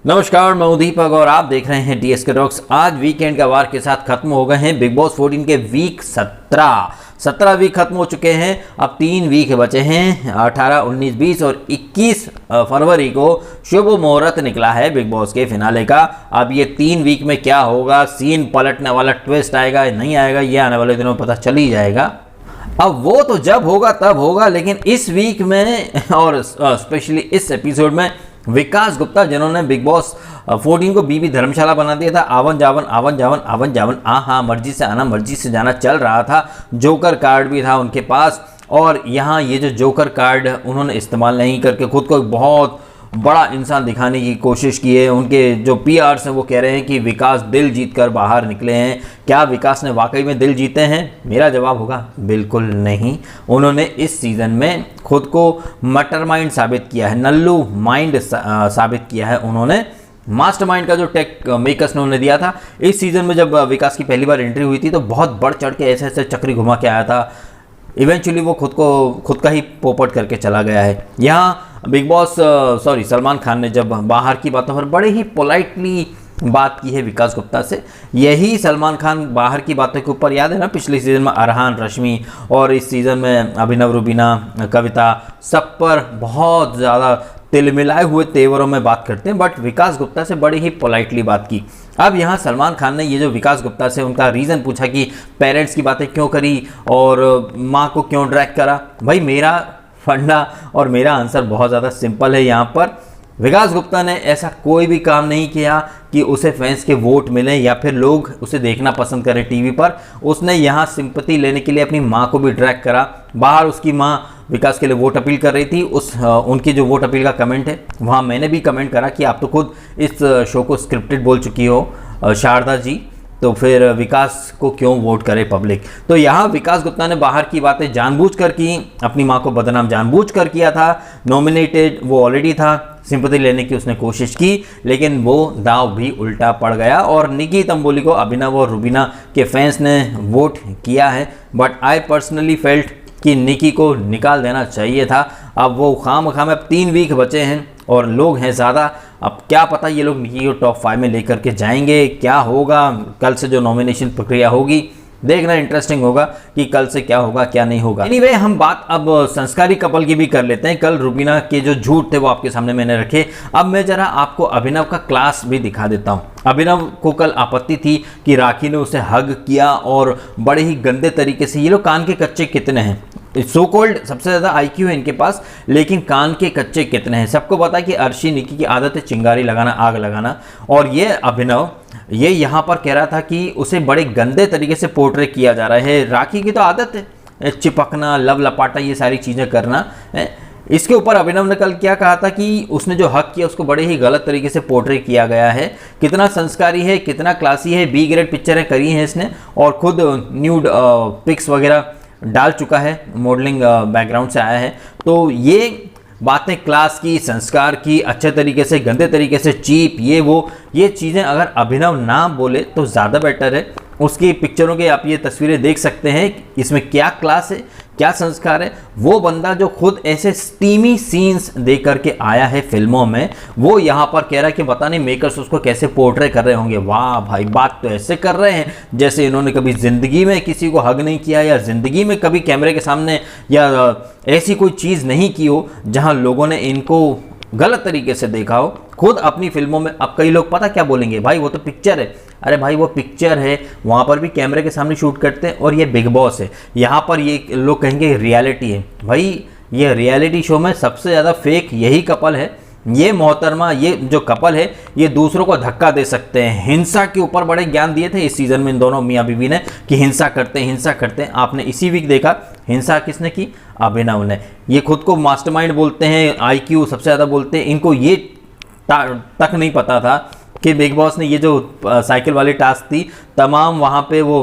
नमस्कार, मैं हूं दीपक और आप देख रहे हैं डीएसके टॉक्स। आज वीकेंड का वार के साथ खत्म हो गए हैं बिग बॉस 14 के वीक 17 वीक खत्म हो चुके हैं। अब 3 वीक बचे हैं, 18, 19, 20 और 21 फरवरी को शुभ मुहूर्त निकला है बिग बॉस के फिनाले का। अब ये 3 वीक में क्या होगा, सीन पलटने वाला ट्विस्ट आएगा नहीं आएगा, ये आने वाले दिनों में पता चल ही जाएगा। अब वो तो जब होगा तब होगा, लेकिन इस वीक में और स्पेशली इस एपिसोड में विकास गुप्ता, जिन्होंने बिग बॉस 14 को बीबी धर्मशाला बना दिया था, आवन जावन हाँ मर्जी से आना मर्जी से जाना चल रहा था। जोकर कार्ड भी था उनके पास और यहाँ ये जो जोकर कार्ड उन्होंने इस्तेमाल नहीं करके खुद को एक बहुत बड़ा इंसान दिखाने की कोशिश की है। उनके जो पीआर्स हैं वो कह रहे हैं कि विकास दिल जीत कर बाहर निकले हैं। क्या विकास ने वाकई में दिल जीते हैं? मेरा जवाब होगा बिल्कुल नहीं। उन्होंने इस सीज़न में खुद को मटर माइंड साबित किया है, नल्लू माइंड साबित किया है। उन्होंने मास्टरमाइंड का जो टेक मेकर्स ने उन्हें दिया था। इस सीज़न में जब विकास की पहली बार एंट्री हुई थी तो बहुत बढ़ चढ़ के ऐसे ऐसे चक्री घुमा के आया था। इवेंचुअली वो खुद का ही पोपट करके चला गया है। यहाँ बिग बॉस सलमान खान ने जब बाहर की बातों पर बड़े ही पोलाइटली बात की है विकास गुप्ता से। यही सलमान खान बाहर की बातों के ऊपर, याद है ना, पिछले सीज़न में अरहान, रश्मि और इस सीज़न में अभिनव, रुबीना, कविता, सब पर बहुत ज़्यादा तिलमिलाए हुए तेवरों में बात करते हैं, बट विकास गुप्ता से बड़ी ही पोलाइटली बात की। अब यहाँ सलमान खान ने ये जो विकास गुप्ता से उनका रीज़न पूछा कि पेरेंट्स की बातें क्यों करी और माँ को क्यों ड्रैग करा। भाई मेरा फंडा और मेरा आंसर बहुत ज़्यादा सिंपल है। यहाँ पर विकास गुप्ता ने ऐसा कोई भी काम नहीं किया कि उसे फैंस के वोट मिलें या फिर लोग उसे देखना पसंद करें टीवी पर। उसने यहाँ सिंपैथी लेने के लिए अपनी माँ को भी ड्रैग करा। बाहर उसकी माँ विकास के लिए वोट अपील कर रही थी। उनकी जो वोट अपील का कमेंट है वहाँ मैंने भी कमेंट करा कि आप तो खुद इस शो को स्क्रिप्टेड बोल चुकी हो शारदा जी, तो फिर विकास को क्यों वोट करे पब्लिक। तो यहाँ विकास गुप्ता ने बाहर की बातें जानबूझकर की, अपनी माँ को बदनाम जानबूझकर किया था। नॉमिनेटेड वो ऑलरेडी था, सिंपैथी लेने की उसने कोशिश की, लेकिन वो दाव भी उल्टा पड़ गया और निकी तंबोली को अभिनव और रुबीना के फैंस ने वोट किया है। बट आई पर्सनली फेल्ट कि निकी को निकाल देना चाहिए था। अब वो खाम अब 3 वीक बचे हैं और लोग हैं ज़्यादा। अब क्या पता ये लोग निकी को टॉप 5 में लेकर के जाएंगे, क्या होगा कल से जो नॉमिनेशन प्रक्रिया होगी, देखना इंटरेस्टिंग होगा कि कल से क्या होगा क्या नहीं होगा। एनीवे, हम बात अब संस्कारी कपल की भी कर लेते हैं। कल रुबीना के जो झूठ थे वो आपके सामने मैंने रखे। अब मैं जरा आपको अभिनव का क्लास भी दिखा देता हूँ। अभिनव को कल आपत्ति थी कि राखी ने उसे हग किया और बड़े ही गंदे तरीके से। ये लोग कान के कच्चे कितने हैं, सो कोल्ड सबसे ज़्यादा आईक्यू है इनके पास, लेकिन कान के कच्चे कितने हैं। सबको पता है कि अर्शी निकी की आदत है चिंगारी लगाना, आग लगाना, और ये अभिनव ये यहाँ पर कह रहा था कि उसे बड़े गंदे तरीके से पोर्ट्रे किया जा रहा है। राखी की तो आदत है चिपकना, लव लपाटा, ये सारी चीज़ें करना। इसके ऊपर अभिनव ने कल क्या कहा था कि उसने जो हक किया उसको बड़े ही गलत तरीके से पोर्ट्रे किया गया है। कितना संस्कारी है, कितना क्लासी है, बी ग्रेड पिक्चरें करी हैं इसने और खुद न्यूड पिक्स वगैरह डाल चुका है, मॉडलिंग बैकग्राउंड से आया है। तो ये बातें क्लास की, संस्कार की, अच्छे तरीके से, गंदे तरीके से, चीप, ये चीज़ें अगर अभिनव ना बोले तो ज़्यादा बेटर है। उसकी पिक्चरों के आप ये तस्वीरें देख सकते हैं, इसमें क्या क्लास है, क्या संस्कार है। वो बंदा जो खुद ऐसे स्टीमी सीन्स दे करके आया है फिल्मों में, वो यहाँ पर कह रहा है कि पता नहीं मेकर्स उसको कैसे पोर्ट्रे कर रहे होंगे। वाह भाई, बात तो ऐसे कर रहे हैं जैसे इन्होंने कभी ज़िंदगी में किसी को हग नहीं किया या ज़िंदगी में कभी कैमरे के सामने या ऐसी कोई चीज़ नहीं की हो जहाँ लोगों ने इनको गलत तरीके से देखा हो। खुद अपनी फिल्मों में अब कई लोग पता क्या बोलेंगे, भाई वो तो पिक्चर है। अरे भाई वो पिक्चर है, वहाँ पर भी कैमरे के सामने शूट करते हैं और ये बिग बॉस है, यहाँ पर ये लोग कहेंगे रियलिटी है। भाई ये रियलिटी शो में सबसे ज़्यादा फेक यही कपल है। ये मोहतरमा, ये जो कपल है, ये दूसरों को धक्का दे सकते हैं। हिंसा के ऊपर बड़े ज्ञान दिए थे इस सीज़न में इन दोनों मियाँ बीवी ने कि हिंसा करते हैं। आपने इसी वीक देखा हिंसा किसने की? अभिनव ने। ये खुद को मास्टरमाइंड बोलते हैं, आईक्यू सबसे ज़्यादा बोलते हैं। इनको ये तक नहीं पता था कि बिग बॉस ने ये जो साइकिल वाली टास्क थी, तमाम वहाँ पे वो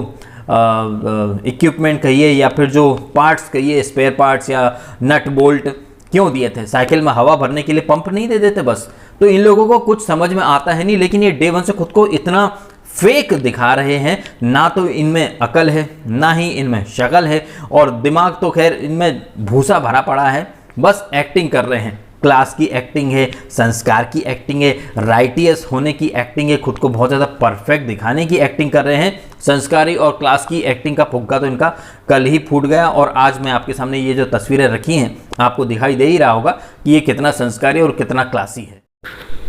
इक्विपमेंट कहिए या फिर जो पार्ट्स कहिए, स्पेयर पार्ट्स या नट बोल्ट क्यों दिए थे? साइकिल में हवा भरने के लिए पंप नहीं दे देते बस? तो इन लोगों को कुछ समझ में आता है नहीं, लेकिन ये डे 1 से खुद को इतना फेक दिखा रहे हैं। ना तो इनमें अकल है, ना ही इनमें शक्ल है, और दिमाग तो खैर इनमें भूसा भरा पड़ा है, बस एक्टिंग कर रहे हैं। क्लास की एक्टिंग है, संस्कार की एक्टिंग है, राइटियस होने की एक्टिंग है, खुद को बहुत ज़्यादा परफेक्ट दिखाने की एक्टिंग कर रहे हैं। संस्कारी और क्लास की एक्टिंग का फुग्गा तो इनका कल ही फूट गया और आज मैं आपके सामने ये जो तस्वीरें रखी हैं आपको दिखाई दे ही रहा होगा कि ये कितना संस्कारी और कितना क्लासी है।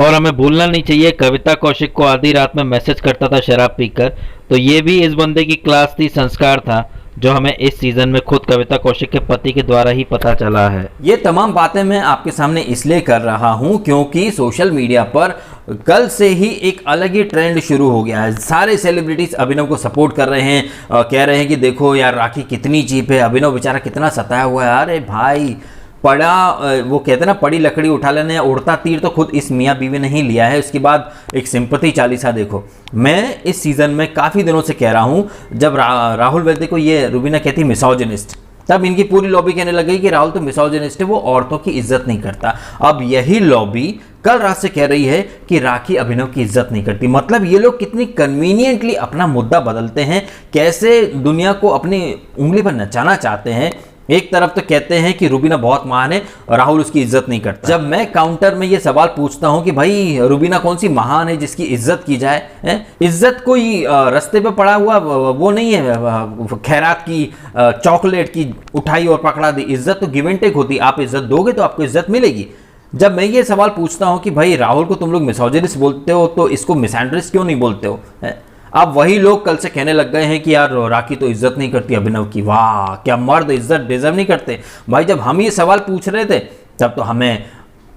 और हमें भूलना नहीं चाहिए, कविता कौशिक को आधी रात में मैसेज करता था शराब पीकर, तो ये भी इस बंदे की क्लास थी, संस्कार था, जो हमें इस सीजन में खुद कविता कौशिक के पति के द्वारा ही पता चला है। ये तमाम बातें मैं आपके सामने इसलिए कर रहा हूं क्योंकि सोशल मीडिया पर कल से ही एक अलग ही ट्रेंड शुरू हो गया है। सारे सेलिब्रिटीज अभिनव को सपोर्ट कर रहे हैं, कह रहे हैं कि देखो यार राखी कितनी चीप है, अभिनव बेचारा कितना सताया हुआ है। अरे भाई वो कहते हैं ना, पड़ी लकड़ी उठा लेने, उड़ता तीर तो खुद इस मियाँ बीवी ने ही लिया है। उसके बाद एक सिंपैथी चालीसा देखो। मैं इस सीजन में काफ़ी दिनों से कह रहा हूँ, जब राहुल वैद्य को ये रुबीना कहती मिसोजिनिस्ट, तब इनकी पूरी लॉबी कहने लग गई कि राहुल तो मिसोजिनिस्ट है, वो औरतों की इज्जत नहीं करता। अब यही लॉबी कल रात से कह रही है कि राखी अभिनव की इज्जत नहीं करती। मतलब ये लोग कितनी कन्वीनियंटली अपना मुद्दा बदलते हैं, कैसे दुनिया को अपनी उंगली पर नचाना चाहते हैं। एक तरफ तो कहते हैं कि रुबीना बहुत महान है और राहुल उसकी इज्जत नहीं करता। जब मैं काउंटर में ये सवाल पूछता हूं कि भाई रुबीना कौन सी महान है जिसकी इज्जत की जाए, इज्जत कोई रास्ते पे पड़ा हुआ वो नहीं है, खैरात की चॉकलेट की उठाई और पकड़ा दी। इज्जत तो गिव एंड टेक होती, आप इज्जत दोगे तो आपको इज्जत मिलेगी। जब मैं ये सवाल पूछता हूं कि भाई राहुल को तुम लोग मिसोजिनिस्ट बोलते हो तो इसको मिसैंड्रिस्ट क्यों नहीं बोलते हो, अब वही लोग कल से कहने लग गए हैं कि यार राखी तो इज्जत नहीं करती अभिनव की। वाह, क्या मर्द इज्जत डिजर्व नहीं करते। भाई जब हम ये सवाल पूछ रहे थे तब तो हमें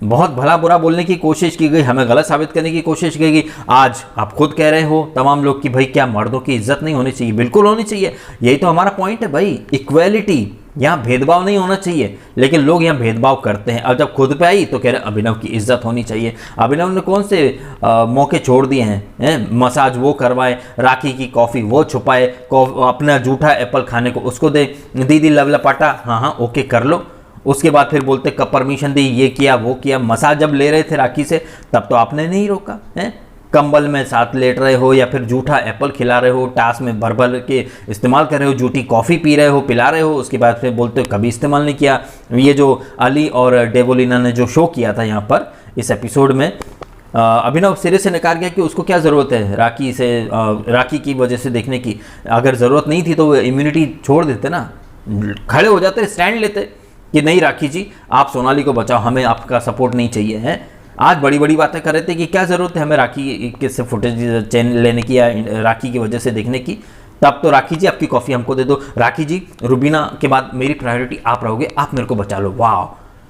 बहुत भला बुरा बोलने की कोशिश की गई, हमें गलत साबित करने की कोशिश की गई। आज आप खुद कह रहे हो तमाम लोग कि भाई क्या मर्दों की इज्जत नहीं होनी चाहिए? बिल्कुल होनी चाहिए, यही तो हमारा पॉइंट है भाई, इक्वेलिटी। यहाँ भेदभाव नहीं होना चाहिए, लेकिन लोग यहाँ भेदभाव करते हैं। अब जब खुद पे आई तो कह रहे अभिनव की इज्जत होनी चाहिए। अभिनव ने कौन से मौके छोड़ दिए हैं? मसाज वो करवाए, राखी की कॉफ़ी वो छुपाए, अपना जूठा एप्पल खाने को उसको दे, दीदी लवलपाटा हाँ हाँ ओके कर लो। उसके बाद फिर बोलते कब परमिशन दी, ये किया वो किया। मसाज जब ले रहे थे राखी से तब तो आपने नहीं रोका है। कंबल में साथ लेट रहे हो या फिर जूठा एप्पल खिला रहे हो, टास में भर भर के इस्तेमाल कर रहे हो, जूठी कॉफ़ी पी रहे हो, पिला रहे हो। उसके बाद फिर बोलते हो कभी इस्तेमाल नहीं किया। ये जो अली और डेवोलिना ने जो शो किया था यहाँ पर इस एपिसोड में, अभिनव सिरे से नकार गया कि उसको क्या ज़रूरत है राखी की वजह से देखने की। अगर ज़रूरत नहीं थी तो वो इम्यूनिटी छोड़ देते ना, खड़े हो जाते, स्टैंड लेते कि नहीं राखी जी आप सोनाली को बचाओ, हमें आपका सपोर्ट नहीं चाहिए है। आज बड़ी बड़ी बातें कर रहे थे कि क्या ज़रूरत है हमें राखी के से फुटेज चैन लेने की या राखी की वजह से देखने की। तब तो राखी जी आपकी कॉफ़ी हमको दे दो, राखी जी रुबीना के बाद मेरी प्रायोरिटी आप रहोगे, आप मेरे को बचा लो। वाह,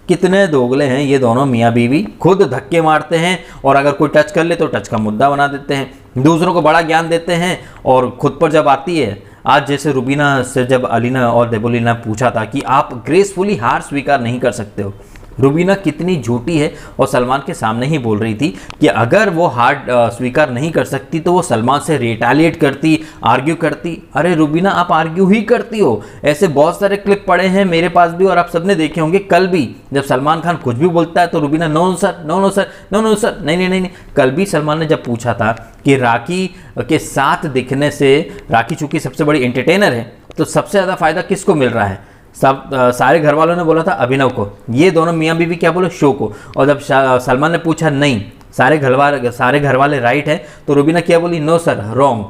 कितने दोगले हैं ये दोनों मियाँ बीवी, खुद धक्के मारते हैं और अगर कोई टच कर ले तो टच का मुद्दा बना देते हैं, दूसरों को बड़ा ज्ञान देते हैं और खुद पर जब आती है। आज जैसे रुबीना से जब अलीना और देबोलीना पूछा था कि आप ग्रेसफुली हार स्वीकार नहीं कर सकते हो, रुबीना कितनी झूठी है और सलमान के सामने ही बोल रही थी कि अगर वो हार स्वीकार नहीं कर सकती तो वो सलमान से रिटेलिएट करती, आर्ग्यू करती। अरे रुबीना आप आर्ग्यू ही करती हो, ऐसे बहुत सारे क्लिप पड़े हैं मेरे पास भी और आप सबने देखे होंगे। कल भी जब सलमान खान कुछ भी बोलता है तो Rubina no sir no no sir no no sir नहीं नहीं नहीं। कल भी सलमान ने जब पूछा था कि राखी के साथ दिखने से, राखी चूंकि सबसे बड़ी एंटरटेनर है तो सबसे ज़्यादा फायदा किसको मिल रहा है? सारे घर वालों ने बोला था अभिनव को, ये दोनों मियाँ बीवी क्या बोले शो को। और जब सलमान ने पूछा नहीं सारे घर वाले राइट है तो रुबीना क्या बोली, no sir wrong,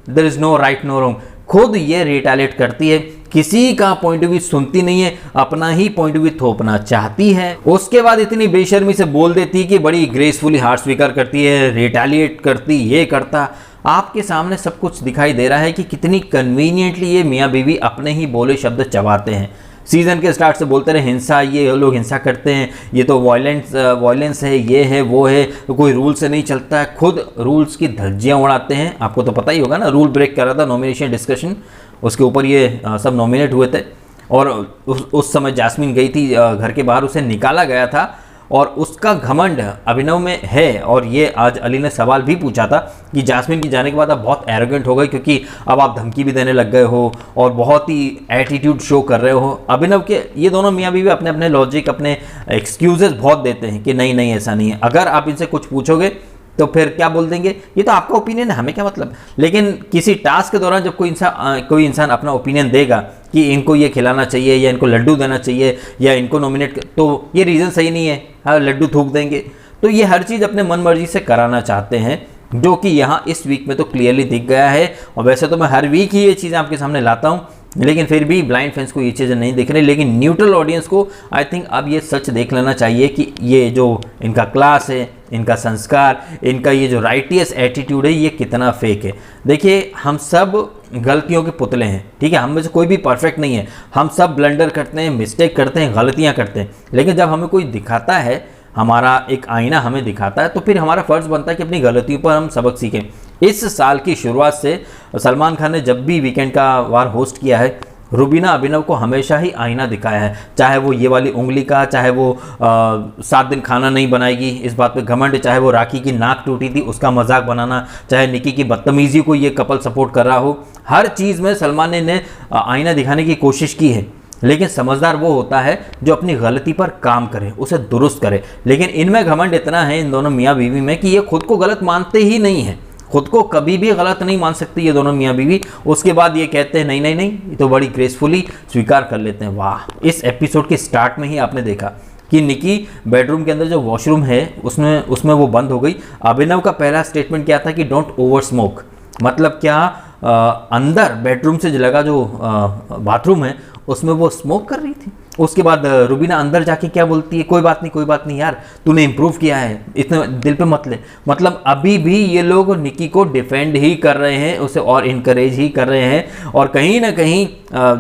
there is no right no wrong. खुद ये रिटेलिएट करती है, किसी का पॉइंट ऑफ व्यू सुनती नहीं है, अपना ही पॉइंट ऑफ व्यू थोपना चाहती है। उसके बाद इतनी बेशर्मी से बोल देती कि बड़ी ग्रेसफुली हार स्वीकार करती है, रिटेलिएट करती, ये करता। आपके सामने सब कुछ दिखाई दे रहा है कि कितनी कन्वीनियंटली ये मियाँ बीवी अपने ही बोले शब्द चबाते हैं। सीजन के स्टार्ट से बोलते रहे हिंसा, ये लोग हिंसा करते हैं, ये तो वायलेंस है, ये है वो है, तो कोई रूल से नहीं चलता है। खुद रूल्स की धज्जियाँ उड़ाते हैं। आपको तो पता ही होगा ना, रूल ब्रेक कर रहा था नॉमिनेशन डिस्कशन, उसके ऊपर ये सब नॉमिनेट हुए थे और उस समय जास्मीन गई थी घर के बाहर, उसे निकाला गया था और उसका घमंड अभिनव में है। और ये आज अली ने सवाल भी पूछा था कि जास्मीन की जाने के बाद आप बहुत एरोगेंट हो गए क्योंकि अब आप धमकी भी देने लग गए हो और बहुत ही एटीट्यूड शो कर रहे हो। अभिनव के ये दोनों मियाँ बीवी अपने अपने लॉजिक, अपने एक्सक्यूजेस बहुत देते हैं कि नहीं नहीं ऐसा नहीं है। अगर आप इनसे कुछ पूछोगे तो फिर क्या बोल देंगे, ये तो आपका ओपिनियन है, हमें क्या मतलब। लेकिन किसी टास्क के दौरान जब कोई इंसान अपना ओपिनियन देगा कि इनको ये खिलाना चाहिए या इनको लड्डू देना चाहिए या इनको नॉमिनेट, तो ये रीज़न सही नहीं है। हाँ, लड्डू थूक देंगे, तो ये हर चीज़ अपने मन मर्जी से कराना चाहते हैं, जो कि यहाँ इस वीक में तो क्लियरली दिख गया है। और वैसे तो मैं हर वीक ही ये चीज़ें आपके सामने लाता हूँ, लेकिन फिर भी ब्लाइंड फैंस को ये चीज़ें नहीं दिख रही। लेकिन न्यूट्रल ऑडियंस को आई थिंक अब ये सच देख लेना चाहिए कि ये जो इनका क्लास है, इनका संस्कार, इनका ये जो राइटियस एटीट्यूड है, ये कितना फेक है। देखिए, हम सब गलतियों के पुतले हैं, ठीक है, हम में से कोई भी परफेक्ट नहीं है, हम सब ब्लंडर करते हैं, मिस्टेक करते हैं, गलतियाँ करते हैं। लेकिन जब हमें कोई दिखाता है, हमारा एक आईना हमें दिखाता है, तो फिर हमारा फ़र्ज़ बनता है कि अपनी गलतियों पर हम सबक सीखें। इस साल की शुरुआत से सलमान खान ने जब भी वीकेंड का वार होस्ट किया है, रुबीना अभिनव को हमेशा ही आईना दिखाया है। चाहे वो ये वाली उंगली का, चाहे वो 7 दिन खाना नहीं बनाएगी इस बात पे घमंड, चाहे वो राखी की नाक टूटी थी उसका मजाक बनाना, चाहे निकी की बदतमीज़ी को ये कपल सपोर्ट कर रहा हो, हर चीज़ में सलमान ने आईना दिखाने की कोशिश की है। लेकिन समझदार वो होता है जो अपनी गलती पर काम करे, उसे दुरुस्त करे। लेकिन इनमें घमंड इतना है, इन दोनों मियाँ बीवी में, कि ये खुद को गलत मानते ही नहीं है, खुद को कभी भी गलत नहीं मान सकती ये दोनों मियाँ बीवी। उसके बाद ये कहते हैं नहीं नहीं नहीं, ये तो बड़ी ग्रेसफुली स्वीकार कर लेते हैं। वाह, इस एपिसोड के स्टार्ट में ही आपने देखा कि निकी बेडरूम के अंदर जो वॉशरूम है उसमें वो बंद हो गई। अभिनव का पहला स्टेटमेंट क्या था कि डोंट ओवर स्मोक, मतलब क्या अंदर बेडरूम से लगा जो बाथरूम है उसमें वो स्मोक कर रही थी। उसके बाद रुबीना अंदर जाके क्या बोलती है, कोई बात नहीं यार, तूने इम्प्रूव किया है, इतने दिल पे मत ले। मतलब अभी भी ये लोग निकी को डिफेंड ही कर रहे हैं, उसे और इनकरेज ही कर रहे हैं। और कहीं ना कहीं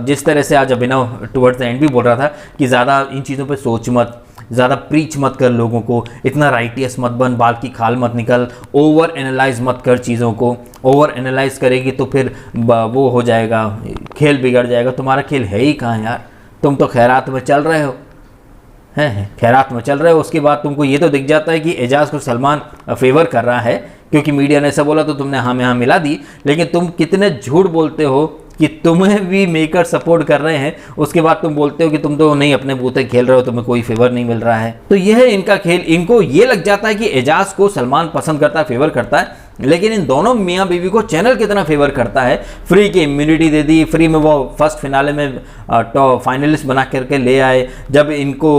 जिस तरह से आज अभिनव टुवर्ड्स द एंड भी बोल रहा था कि ज़्यादा इन चीज़ों पे सोच मत, ज़्यादा प्रीच मत कर लोगों को, इतना राइटियस मत बन, बाल की खाल मत निकल, ओवर एनालाइज मत कर चीज़ों को। ओवर एनालाइज करेगी तो फिर वो हो जाएगा, खेल बिगड़ जाएगा। तुम्हारा खेल है ही कहाँ यार, तुम तो खैरात में चल रहे हो, हैं खैरात में चल रहे हो। उसके बाद तुमको ये तो दिख जाता है कि एजाज को सलमान फेवर कर रहा है क्योंकि मीडिया ने ऐसा बोला तो तुमने हाँ में हाँ मिला दी। लेकिन तुम कितने झूठ बोलते हो कि तुम्हें भी मेकर सपोर्ट कर रहे हैं, उसके बाद तुम बोलते हो कि तुम तो नहीं अपने बूते खेल रहे हो, तुम्हें कोई फेवर नहीं मिल रहा है। तो यह है इनका खेल। इनको ये लग जाता है कि एजाज को सलमान पसंद करता है, फेवर करता है, लेकिन इन दोनों मियाँ बीवी को चैनल कितना फेवर करता है। फ्री की इम्यूनिटी दे दी, फ्री में वो फर्स्ट फिनाले में टॉप फाइनलिस्ट बना करके ले आए। जब इनको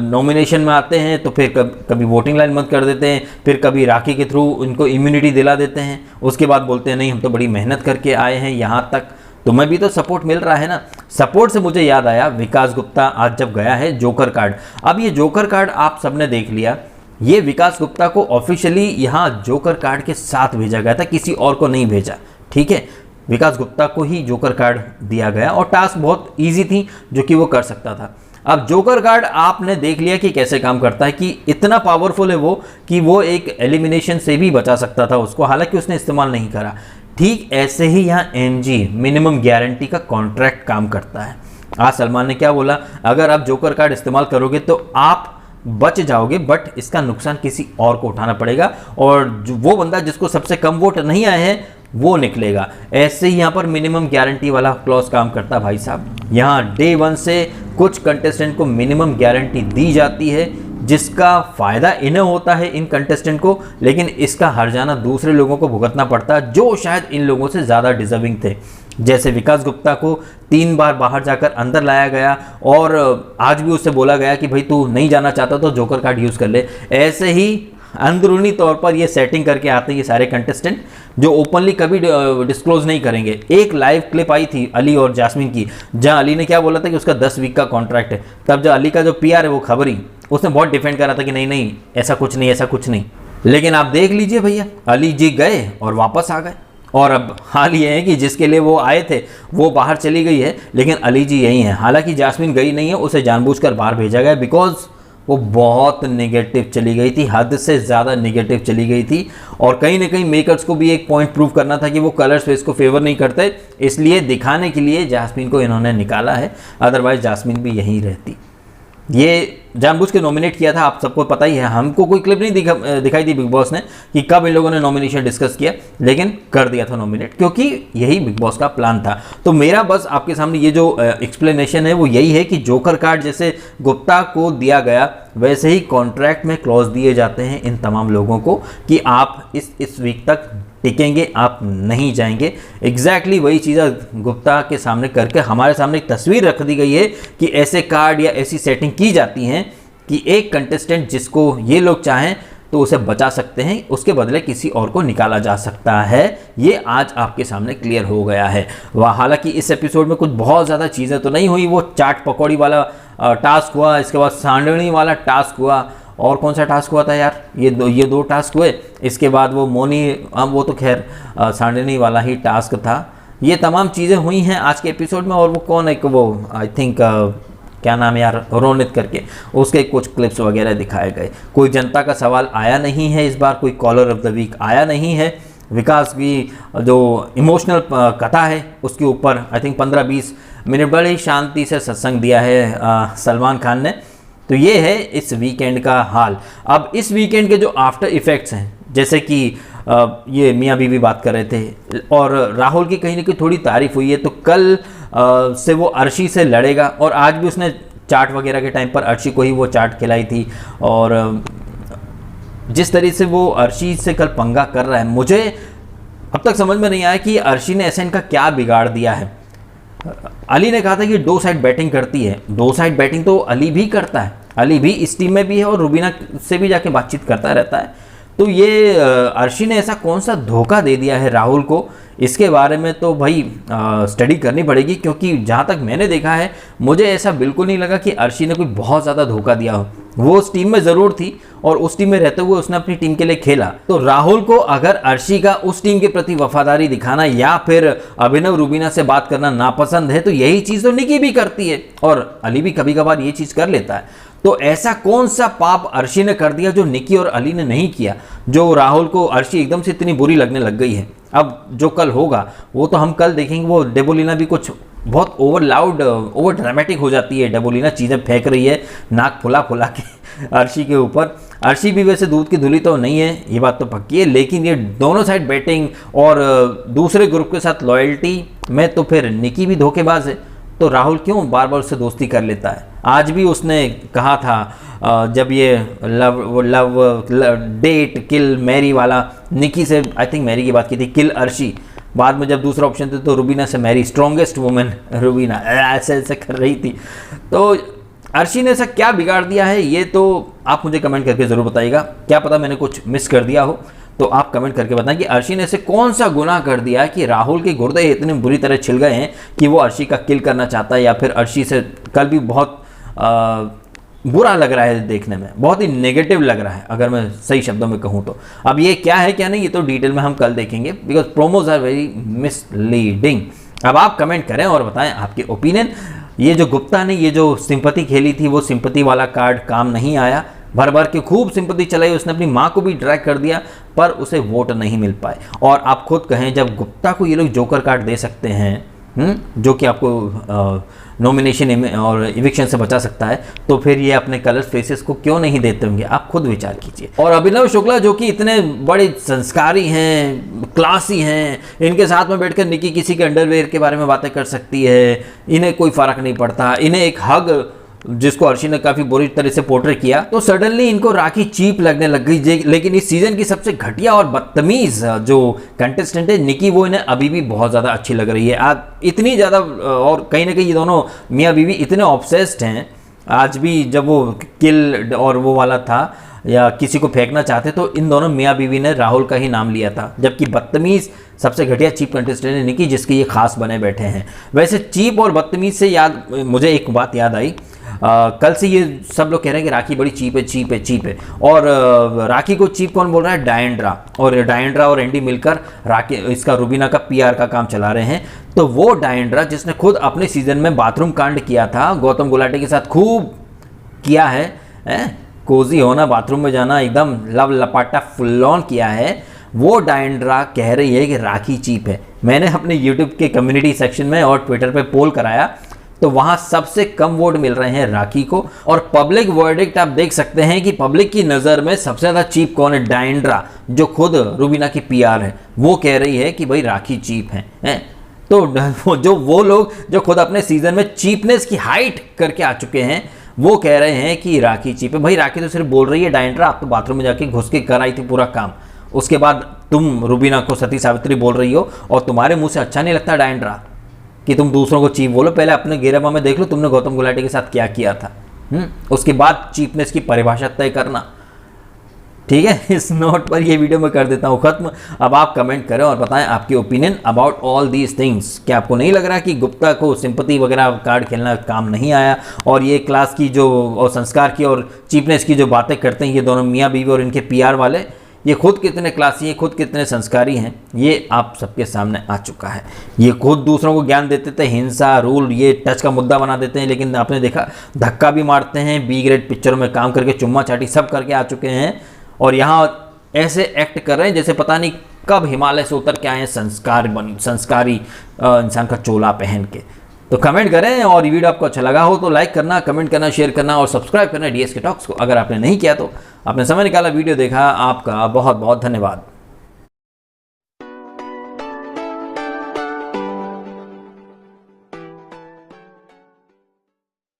नॉमिनेशन में आते हैं तो फिर कभी वोटिंग लाइन मत कर देते हैं, फिर कभी राखी के थ्रू इनको इम्यूनिटी दिला देते हैं। उसके बाद बोलते हैं नहीं हम तो बड़ी मेहनत करके आए हैं यहाँ तक, तुम्हें भी तो सपोर्ट मिल रहा है ना। सपोर्ट से मुझे याद आया, विकास गुप्ता आज जब गया है जोकर कार्ड, अब ये जोकर कार्ड आप सबने देख लिया, ये विकास गुप्ता को ऑफिशियली यहाँ जोकर कार्ड के साथ भेजा गया था, किसी और को नहीं भेजा, ठीक है। विकास गुप्ता को ही जोकर कार्ड दिया गया और टास्क बहुत इजी थी जो कि वो कर सकता था। अब जोकर कार्ड आपने देख लिया कि कैसे काम करता है, कि इतना पावरफुल है वो कि वो एक एलिमिनेशन से भी बचा सकता था उसको, हालांकि उसने इस्तेमाल नहीं करा। ठीक ऐसे ही यहाँ MG मिनिमम गारंटी का कॉन्ट्रैक्ट काम करता है। आज सलमान ने क्या बोला, अगर आप जोकर कार्ड इस्तेमाल करोगे तो आप बच जाओगे, बट इसका नुकसान किसी और को उठाना पड़ेगा, और वो बंदा जिसको सबसे कम वोट नहीं आए हैं वो निकलेगा। ऐसे ही यहाँ पर मिनिमम गारंटी वाला क्लॉज काम करता है भाई साहब। यहाँ डे 1 से कुछ कंटेस्टेंट को मिनिमम गारंटी दी जाती है, जिसका फ़ायदा इन्हें होता है इन कंटेस्टेंट को, लेकिन इसका हर्जाना दूसरे लोगों को भुगतना पड़ता है जो शायद इन लोगों से ज़्यादा डिजर्विंग थे। जैसे विकास गुप्ता को 3 बार बाहर जाकर अंदर लाया गया और आज भी उससे बोला गया कि भाई तू नहीं जाना चाहता तो जोकर कार्ड यूज़ कर ले। ऐसे ही अंदरूनी तौर पर ये सेटिंग करके आते हैं ये सारे कंटेस्टेंट, जो ओपनली कभी डिस्क्लोज नहीं करेंगे। एक लाइव क्लिप आई थी अली और जास्मिन की, जहां अली ने क्या बोला था कि उसका 10 वीक का कॉन्ट्रैक्ट है। तब जो अली का जो PR है वो खबरी, उसने बहुत डिफेंड करा था कि नहीं नहीं ऐसा कुछ नहीं, ऐसा कुछ नहीं। लेकिन आप देख लीजिए भैया, अली जी गए और वापस आ गए, और अब हाल ये है कि जिसके लिए वो आए थे वो बाहर चली गई है, लेकिन अली जी यही हैं। हालांकि जास्मिन गई नहीं है, उसे जानबूझकर बाहर भेजा गया बिकॉज वो बहुत नेगेटिव चली गई थी, हद से ज़्यादा नेगेटिव चली गई थी। और कहीं ना कहीं मेकर्स को भी एक पॉइंट प्रूव करना था कि वो कलर स्पेस को फेवर नहीं करते, इसलिए दिखाने के लिए जास्मिन को इन्होंने निकाला है, अदरवाइज जास्मिन भी यहीं रहती। ये जानबूझ के नॉमिनेट किया था, आप सबको पता ही है। हमको कोई क्लिप नहीं दिखाई दी बिग बॉस ने कि कब इन लोगों ने नॉमिनेशन डिस्कस किया, लेकिन कर दिया था नॉमिनेट, क्योंकि यही बिग बॉस का प्लान था। तो मेरा बस आपके सामने ये जो एक्सप्लेनेशन है वो यही है कि जोकर कार्ड जैसे गुप्ता को दिया गया, वैसे ही कॉन्ट्रैक्ट में क्लॉज दिए जाते हैं इन तमाम लोगों को कि आप इस वीक तक टिकेंगे, आप नहीं जाएंगे। एग्जैक्टली वही चीज़ गुप्ता के सामने करके हमारे सामने एक तस्वीर रख दी गई है कि ऐसे कार्ड या ऐसी सेटिंग की जाती हैं कि एक कंटेस्टेंट जिसको ये लोग चाहें तो उसे बचा सकते हैं, उसके बदले किसी और को निकाला जा सकता है। ये आज आपके सामने क्लियर हो गया है। वह हालांकि इस एपिसोड में कुछ बहुत ज़्यादा चीज़ें तो नहीं हुई। वो चाट पकौड़ी वाला टास्क हुआ, इसके बाद सांडनी वाला टास्क हुआ, और कौन सा टास्क हुआ था यार, ये दो टास्क हुए। इसके बाद वो मोनी, वो तो खैर सांडनी वाला ही टास्क था। ये तमाम चीज़ें हुई हैं आज के एपिसोड में। और वो कौन है, वो आई थिंक क्या नाम है यार, रोनित करके, उसके कुछ क्लिप्स वगैरह दिखाए गए। कोई जनता का सवाल आया नहीं है इस बार, कोई कॉलर ऑफ द वीक आया नहीं है। विकास की जो इमोशनल कथा है उसके ऊपर आई थिंक 15-20 मिनट बड़े ही शांति से सत्संग दिया है सलमान खान ने। तो ये है इस वीकेंड का हाल। अब इस वीकेंड के जो आफ्टर इफ़ेक्ट्स हैं, जैसे कि ये मियाँ बीवी बात कर रहे थे और राहुल की कहीं ना कहीं थोड़ी तारीफ हुई है। तो कल से वो अर्शी से लड़ेगा, और आज भी उसने चाट वगैरह के टाइम पर अर्शी को ही वो चाट खिलाई थी। और जिस तरीके से वो अर्शी से कल पंगा कर रहा है, मुझे अब तक समझ में नहीं आया कि अर्शी ने ऐसा इनका क्या बिगाड़ दिया है। अली ने कहा था कि 2 साइड बैटिंग करती है, 2 साइड बैटिंग तो अली भी करता है, अली भी इस टीम में भी है और रुबीना से भी जाके बातचीत करता रहता है। तो ये अर्शी ने ऐसा कौन सा धोखा दे दिया है राहुल को, इसके बारे में तो भाई स्टडी करनी पड़ेगी। क्योंकि जहाँ तक मैंने देखा है, मुझे ऐसा बिल्कुल नहीं लगा कि अर्शी ने कोई बहुत ज़्यादा धोखा दिया हो। वो उस टीम में ज़रूर थी और उस टीम में रहते हुए उसने अपनी टीम के लिए खेला। तो राहुल को अगर अर्शी का उस टीम के प्रति वफादारी दिखाना या फिर अभिनव रुबीना से बात करना नापसंद है, तो यही चीज़ तो निकी भी करती है और अली भी कभी कभार ये चीज़ कर लेता है। तो ऐसा कौन सा पाप अर्शी ने कर दिया जो निकी और अली ने नहीं किया, जो राहुल को अर्शी एकदम से इतनी बुरी लगने लग गई है। अब जो कल होगा वो तो हम कल देखेंगे। वो डेबोलिना भी कुछ बहुत ओवर लाउड, ओवर ड्रामेटिक हो जाती है। डेबोलिना चीज़ें फेंक रही है नाक फुला फुला के अर्शी के ऊपर। अर्शी भी वैसे दूध की धुली तो नहीं है, ये बात तो पक्की है, लेकिन ये दोनों साइड बैटिंग और दूसरे ग्रुप के साथ लॉयल्टी में तो फिर निकी भी धोखेबाज है। तो राहुल क्यों बार बार उससे दोस्ती कर लेता है। आज भी उसने कहा था जब ये लव डेट किल मैरी वाला, निकी से आई थिंक मैरी की बात की थी, किल अर्शी। बाद में जब दूसरा ऑप्शन था तो रुबीना से मैरी, स्ट्रॉन्गेस्ट वुमेन रुबीना, ऐसे ऐसे कर रही थी। तो अर्शी ने ऐसा क्या बिगाड़ दिया है, ये तो आप मुझे कमेंट करके ज़रूर बताइएगा। क्या पता मैंने कुछ मिस कर दिया हो, तो आप कमेंट करके बताएं कि अर्शी ने ऐसे कौन सा गुनाह कर दिया है कि राहुल के गुर्दे इतने बुरी तरह छिल गए हैं कि वो अर्शी का किल करना चाहता है। या फिर अर्शी से कल भी बहुत बुरा लग रहा है देखने में, बहुत ही नेगेटिव लग रहा है अगर मैं सही शब्दों में कहूँ तो। अब ये क्या है क्या नहीं, ये तो डिटेल में हम कल देखेंगे, because promos are very misleading. अब आप कमेंट करें और बताएं आपके ओपिनियन। ये जो गुप्ता ने ये जो सिंपैथी खेली थी, वो सिंपैथी वाला कार्ड काम नहीं आया। भर भर के खूब सिंपैथी चलाई, उसने अपनी माँ को भी ड्रैग कर दिया, पर उसे वोट नहीं मिल पाए। और आप खुद कहें, जब गुप्ता को ये लोग जोकर कार्ड दे सकते हैं जो कि आपको नॉमिनेशन और इविक्शन से बचा सकता है, तो फिर ये अपने कलर फेसेस को क्यों नहीं देते होंगे, आप खुद विचार कीजिए। और अभिनव शुक्ला जो कि इतने बड़े संस्कारी हैं, क्लासी हैं, इनके साथ में बैठकर निकी किसी के अंडरवेयर के बारे में बातें कर सकती है, इन्हें कोई फर्क नहीं पड़ता। इन्हें एक हग, जिसको अर्शी ने काफ़ी बुरी तरह से पोर्ट्रेट किया, तो सडनली इनको राखी चीप लगने लग गई। लेकिन इस सीज़न की सबसे घटिया और बदतमीज़ जो कंटेस्टेंट है निकी, वो इन्हें अभी भी बहुत ज़्यादा अच्छी लग रही है। आज इतनी ज़्यादा, और कहीं ना कहीं ये दोनों मियाँ बीवी इतने ऑब्सेस्ड हैं। आज भी जब वो किल और वो वाला था या किसी को फेंकना चाहते, तो इन दोनों मियाँ बीवी ने राहुल का ही नाम लिया था। जबकि बदतमीज़ सबसे घटिया चीप कंटेस्टेंट है निकी, जिसके ये खास बने बैठे हैं। वैसे चीप और बदतमीज़ से याद मुझे एक बात याद आई। कल से ये सब लोग कह रहे हैं कि राखी बड़ी चीप है, चीप है, चीप है। और राखी को चीप कौन बोल रहा है? डायंड्रा। और डायंड्रा और एंडी मिलकर राखी, इसका रुबीना का पीआर का काम चला रहे हैं। तो वो डायंड्रा जिसने खुद अपने सीजन में बाथरूम कांड किया था, गौतम गुलाटी के साथ खूब किया है, कोजी होना, बाथरूम में जाना, एकदम लव लपाटा फुल ऑन किया है, वो डायंड्रा कह रही है कि राखी चीप है। मैंने अपने यूट्यूब के कम्युनिटी सेक्शन में और ट्विटर पे पोल कराया, तो वहाँ सबसे कम वोट मिल रहे हैं राखी को। और पब्लिक वर्डिक्ट आप देख सकते हैं कि पब्लिक की नज़र में सबसे ज़्यादा चीप कौन है? डायंड्रा, जो खुद रुबीना की पीआर है, वो कह रही है कि भाई राखी चीप है। तो वो लोग जो खुद अपने सीजन में चीपनेस की हाइट करके आ चुके हैं, वो कह रहे हैं कि राखी चीप है। भाई राखी तो सिर्फ बोल रही है, डायंड्रा आप तो बाथरूम में जाके घुस के कर आई थी पूरा काम। उसके बाद तुम रुबीना को सती सावित्री बोल रही हो और तुम्हारे मुंह से अच्छा नहीं लगता डायंड्रा कि तुम दूसरों को चीप बोलो? पहले अपने गिरेबा में देख लो तुमने गौतम गुलाटी के साथ क्या किया था। उसके बाद चीपनेस की परिभाषा तय करना, ठीक है। इस नोट पर ये वीडियो मैं कर देता हूँ ख़त्म। अब आप कमेंट करें और बताएं आपकी opinion about all these things. क्या आपको नहीं लग रहा कि गुप्ता को सिंपैथी वगैरह कार्ड खेलना काम नहीं आया, और ये क्लास की जो और संस्कार की और चीपनेस की जो बातें करते हैं ये दोनों मियाँ बीवी और इनके पीआर वाले, ये खुद कितने क्लासी हैं, खुद कितने संस्कारी हैं, ये आप सबके सामने आ चुका है। ये खुद दूसरों को ज्ञान देते थे, हिंसा रूल ये टच का मुद्दा बना देते हैं, लेकिन आपने देखा धक्का भी मारते हैं, बी ग्रेड पिक्चरों में काम करके चुम्मा चाटी सब करके आ चुके हैं, और यहाँ ऐसे एक्ट कर रहे हैं जैसे पता नहीं कब हिमालय से उतर के आए हैं संस्कारी इंसान का चोला पहन के। तो कमेंट करें, और वीडियो आपको अच्छा लगा हो तो लाइक करना, कमेंट करना, शेयर करना और सब्सक्राइब करना डीएसके टॉक्स को। अगर आपने नहीं किया तो आपने समय निकाला, वीडियो देखा, आपका बहुत बहुत धन्यवाद।